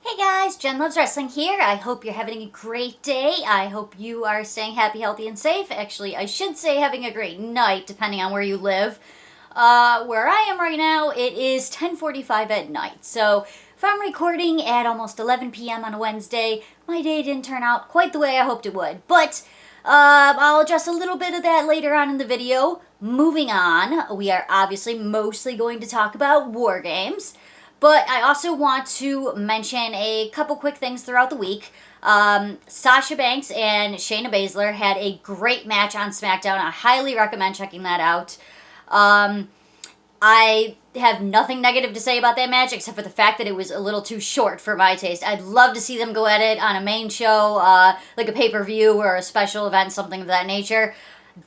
Hey guys, Jen Loves Wrestling here. I hope you're having a great day. I hope you are staying happy, healthy, and safe. Actually, I should say having a great night, depending on where you live. Where I am right now, it is 10:45 at night. So if I'm recording at almost 11 p.m. on a Wednesday, my day didn't turn out quite the way I hoped it would. But I'll address a little bit of that later on in the video. Moving on, we are obviously mostly going to talk about War Games. But I also want to mention a couple quick things throughout the week. Sasha Banks and Shayna Baszler had a great match on SmackDown. I highly recommend checking that out. I have nothing negative to say about that match except for the fact that it was a little too short for my taste. I'd love to see them go at it on a main show, like a pay-per-view or a special event, something of that nature.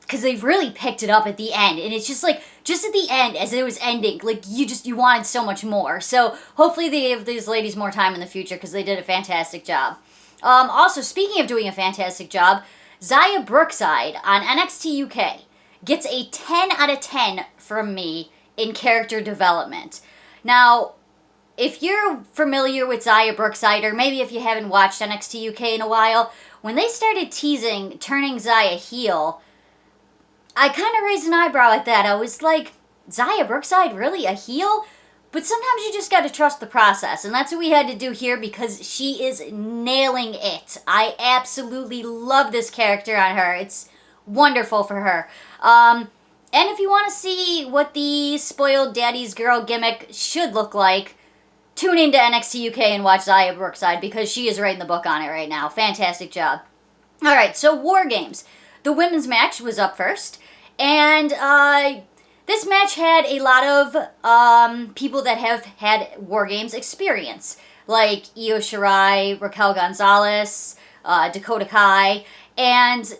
Because they've really picked it up at the end, and it's just like, just at the end, as it was ending, like, you wanted so much more. So, hopefully they give these ladies more time in the future, because they did a fantastic job. Also, speaking of doing a fantastic job, Ziya Brookside on NXT UK gets a 10 out of 10 from me in character development. Now, if you're familiar with Ziya Brookside, or maybe if you haven't watched NXT UK in a while, when they started teasing turning Ziya heel, I kind of raised an eyebrow at that. I was like, Ziya Brookside, really? A heel? But sometimes you just got to trust the process. And that's what we had to do here because she is nailing it. I absolutely love this character on her. It's wonderful for her. And if you want to see what the spoiled daddy's girl gimmick should look like, tune into NXT UK and watch Ziya Brookside because she is writing the book on it right now. Fantastic job. All right, so War Games. The women's match was up first, and this match had a lot of people that have had War Games experience, like Io Shirai, Raquel Gonzalez, Dakota Kai, and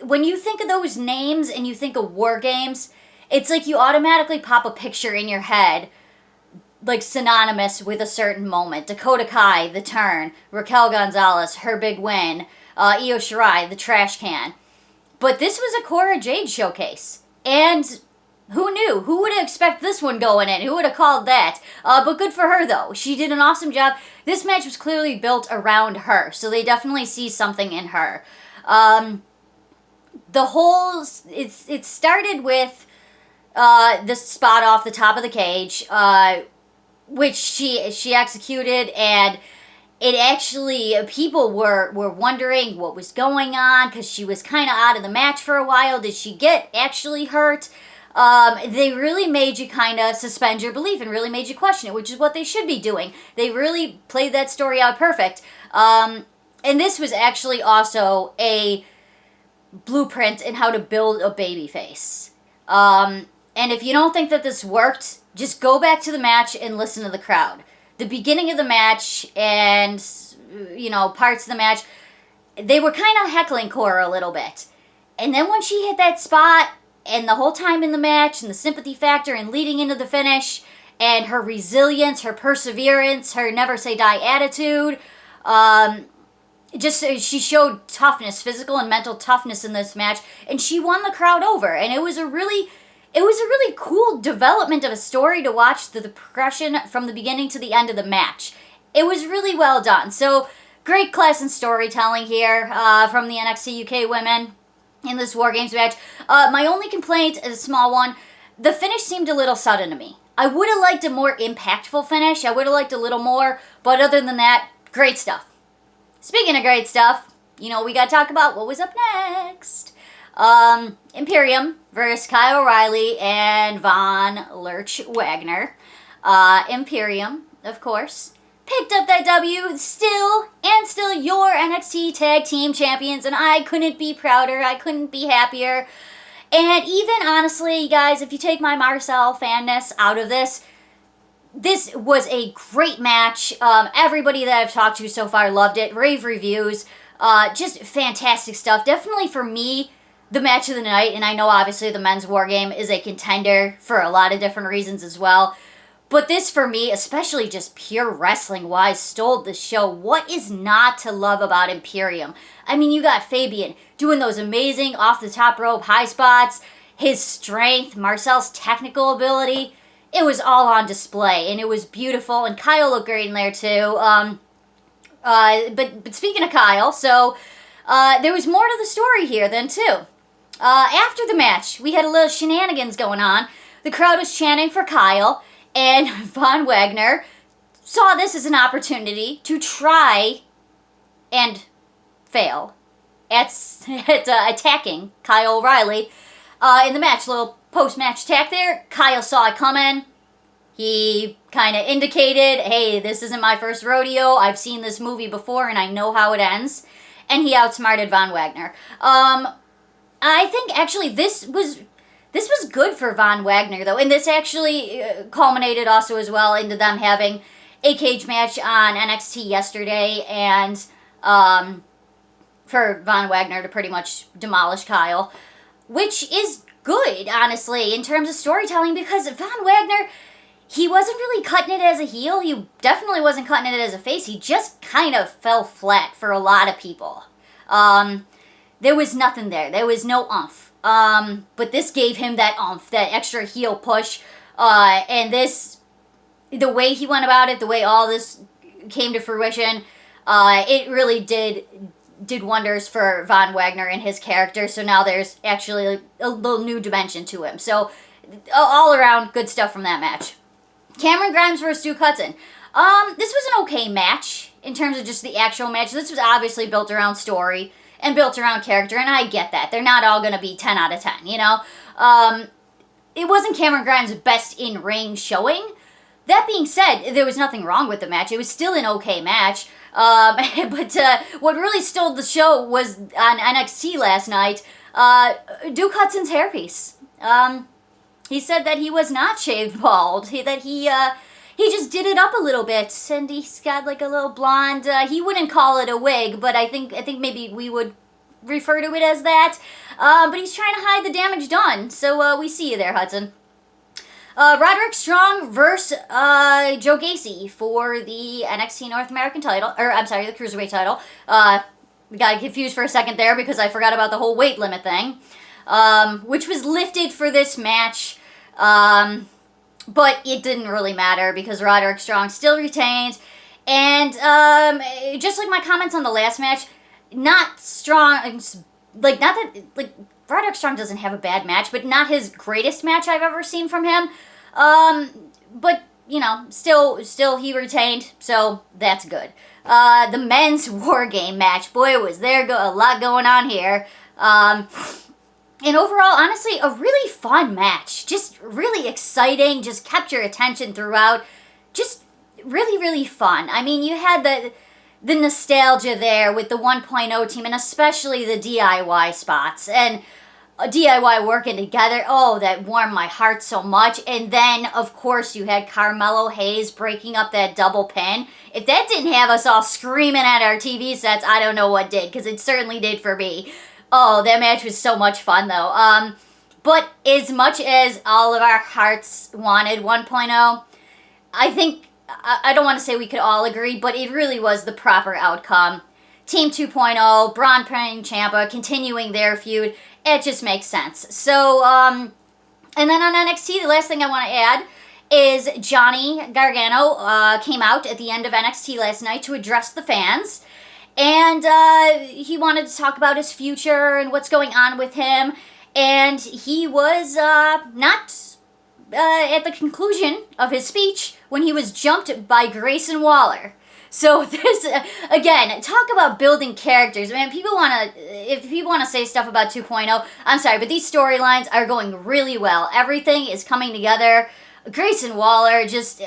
when you think of those names and you think of War Games, it's like you automatically pop a picture in your head, like synonymous with a certain moment. Dakota Kai, the turn, Raquel Gonzalez, her big win, Io Shirai, the trash can. But this was a Cora Jade showcase. And who knew? Who would have expected this one going in? Who would have called that? But good for her, though. She did an awesome job. This match was clearly built around her, so they definitely see something in her. It started with this spot off the top of the cage, which she executed, and it actually, people were wondering what was going on because she was kind of out of the match for a while. Did she get actually hurt? They really made you kind of suspend your belief and really made you question it, which is what they should be doing. They really played that story out perfect. And this was actually also a blueprint in how to build a babyface. And if you don't think that this worked, just go back to the match and listen to the crowd. The beginning of the match and, parts of the match, they were kind of heckling Cora a little bit. And then when she hit that spot, and the whole time in the match, and the sympathy factor, and leading into the finish, and her resilience, her perseverance, her never say die attitude, she showed toughness, physical and mental toughness in this match, and she won the crowd over. And it was a really cool development of a story to watch the progression from the beginning to the end of the match. It was really well done. So, great class in storytelling here from the NXT UK women in this War Games match. My only complaint is a small one. The finish seemed a little sudden to me. I would have liked a more impactful finish. I would have liked a little more. But other than that, great stuff. Speaking of great stuff, we got to talk about what was up next. Imperium versus Kyle O'Reilly and Von Lurch Wagner. Imperium, of course, picked up that W, still your NXT Tag Team Champions, and I couldn't be prouder, I couldn't be happier. And even honestly, guys, if you take my Marcel fanness out of this was a great match. Everybody that I've talked to so far loved it, rave reviews, just fantastic stuff. Definitely for me, the match of the night, and I know obviously the men's War Game is a contender for a lot of different reasons as well. But this, for me, especially just pure wrestling-wise, stole the show. What is not to love about Imperium? I mean, you got Fabian doing those amazing off-the-top rope high spots, his strength, Marcel's technical ability. It was all on display, and it was beautiful, and Kyle looked great in there, too. But speaking of Kyle, so there was more to the story here then too. After the match, we had a little shenanigans going on. The crowd was chanting for Kyle, and Von Wagner saw this as an opportunity to try and fail at attacking Kyle O'Reilly in the match. Little post-match attack there. Kyle saw it coming. He kind of indicated, hey, this isn't my first rodeo. I've seen this movie before and I know how it ends. And he outsmarted Von Wagner. I think actually this was good for Von Wagner though. And this actually culminated also as well into them having a cage match on NXT yesterday, and for Von Wagner to pretty much demolish Kyle, which is good, honestly, in terms of storytelling, because Von Wagner, he wasn't really cutting it as a heel. He definitely wasn't cutting it as a face. He just kind of fell flat for a lot of people. There was nothing there. There was no oomph. But this gave him that oomph, that extra heel push, and this, the way he went about it, the way all this came to fruition, it really did wonders for Von Wagner and his character. So now there's actually a little new dimension to him. So all around, good stuff from that match. Cameron Grimes versus Duke Hudson. This was an okay match in terms of just the actual match. This was obviously built around story and built around character, and I get that. They're not all going to be 10 out of 10, you know? It wasn't Cameron Grimes' best in-ring showing. That being said, there was nothing wrong with the match. It was still an okay match. But what really stole the show was on NXT last night, Duke Hudson's hairpiece. He said that he was not shaved bald. He just did it up a little bit, and he's got like a little blonde. He wouldn't call it a wig, but I think maybe we would refer to it as that. But he's trying to hide the damage done. So we see you there, Hudson. Roderick Strong versus Joe Gacy for the NXT North American title, or I'm sorry, the Cruiserweight title. We got confused for a second there because I forgot about the whole weight limit thing, which was lifted for this match, but it didn't really matter because Roderick Strong still retained, and just like my comments on the last match, not strong, like not that, like, Roderick Strong doesn't have a bad match, but not his greatest match I've ever seen from him. But, you know, still he retained, so that's good. The men's War Game match, boy, was there a lot going on here. And overall, honestly, a really fun match. Just really exciting, just kept your attention throughout. Just really, really fun. I mean, you had the nostalgia there with the 1.0 team, and especially the DIY spots. And DIY working together, oh, that warmed my heart so much. And then, of course, you had Carmelo Hayes breaking up that double pin. If that didn't have us all screaming at our TV sets, I don't know what did, because it certainly did for me. Oh, that match was so much fun, though. But as much as all of our hearts wanted 1.0, I think, I don't want to say we could all agree, but it really was the proper outcome. Team 2.0, Braun and Ciampa continuing their feud. It just makes sense. So, and then on NXT, the last thing I want to add is Johnny Gargano came out at the end of NXT last night to address the fans. And he wanted to talk about his future and what's going on with him. And he was not at the conclusion of his speech when he was jumped by Grayson Waller. So this, again, talk about building characters. Man, if people want to say stuff about 2.0, I'm sorry, but these storylines are going really well. Everything is coming together. Grayson Waller, just,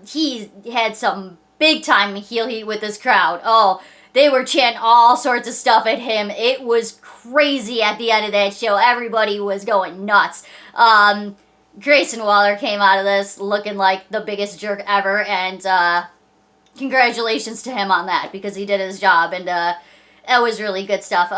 he had some big time heel heat with this crowd. Oh, they were chanting all sorts of stuff at him. It was crazy at the end of that show. Everybody was going nuts. Grayson Waller came out of this looking like the biggest jerk ever, and congratulations to him on that, because he did his job, and that was really good stuff.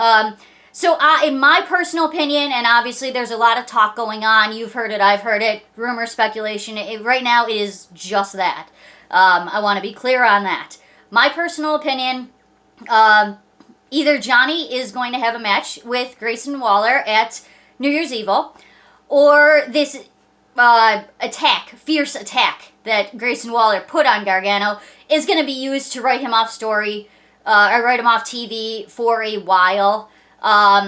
So in my personal opinion, and obviously there's a lot of talk going on, you've heard it, I've heard it, rumor, speculation, right now it is just that. I want to be clear on that. My personal opinion, either Johnny is going to have a match with Grayson Waller at New Year's Evil, or this fierce attack that Grayson Waller put on Gargano is going to be used to write him off story or write him off TV for a while,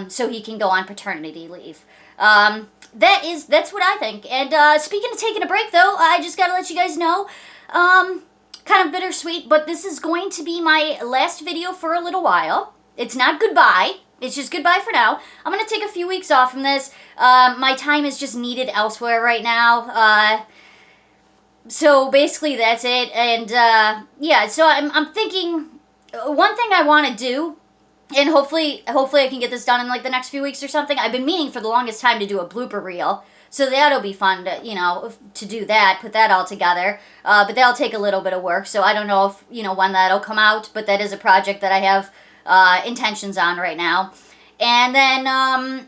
so he can go on paternity leave. That's what I think. And speaking of taking a break, though, I just gotta let you guys know, kind of bittersweet, but this is going to be my last video for a little while. It's not goodbye. It's just goodbye for now. I'm going to take a few weeks off from this. My time is just needed elsewhere right now. So basically that's it. And yeah, so I'm thinking one thing I want to do, and hopefully I can get this done in like the next few weeks or something. I've been meaning for the longest time to do a blooper reel. So that'll be fun to, to do that, put that all together. But that'll take a little bit of work. So I don't know if, when that'll come out, but that is a project that I have intentions on right now. And then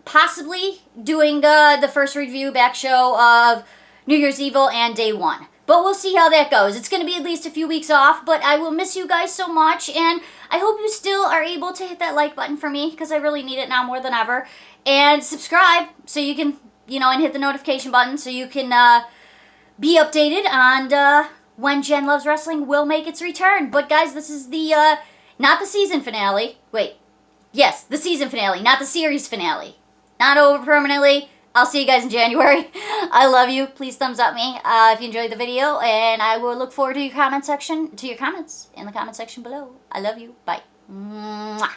possibly doing the first review back show of New Year's Evil and Day 1. But we'll see how that goes. It's going to be at least a few weeks off, but I will miss you guys so much, and I hope you still are able to hit that like button for me, because I really need it now more than ever. And subscribe so you can, and hit the notification button so you can be updated on when Jen Loves Wrestling will make its return. But guys, this is the, not the season finale. Wait. Yes, the season finale, not the series finale. Not over permanently. I'll see you guys in January. I love you. Please thumbs up me if you enjoyed the video, and I will look forward to your comments in the comment section below. I love you. Bye. Mwah.